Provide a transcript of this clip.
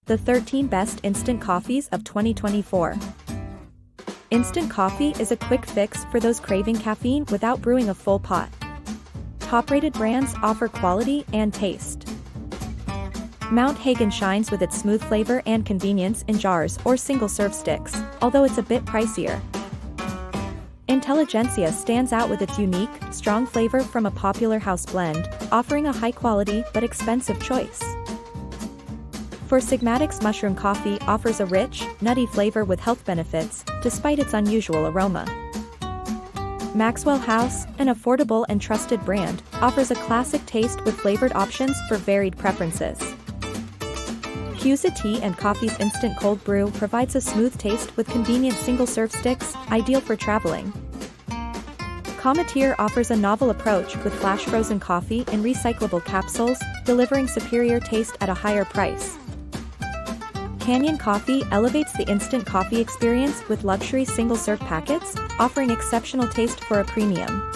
The 13 Best Instant Coffees of 2024. Instant coffee is a quick fix for those craving caffeine without brewing a full pot. Top-rated brands offer quality and taste. Mount Hagen shines with its smooth flavor and convenience in jars or single-serve sticks, although it's a bit pricier. Intelligentsia stands out with its unique, strong flavor from a popular house blend, offering a high-quality but expensive choice. For Sigmatic's mushroom coffee offers a rich, nutty flavor with health benefits, despite its unusual aroma. Maxwell House, an affordable and trusted brand, offers a classic taste with flavored options for varied preferences. Husa Tea & Coffee's instant cold brew provides a smooth taste with convenient single-serve sticks, ideal for traveling. Cometeer offers a novel approach with flash-frozen coffee in recyclable capsules, delivering superior taste at a higher price. Canyon Coffee elevates the instant coffee experience with luxury single-serve packets, offering exceptional taste for a premium.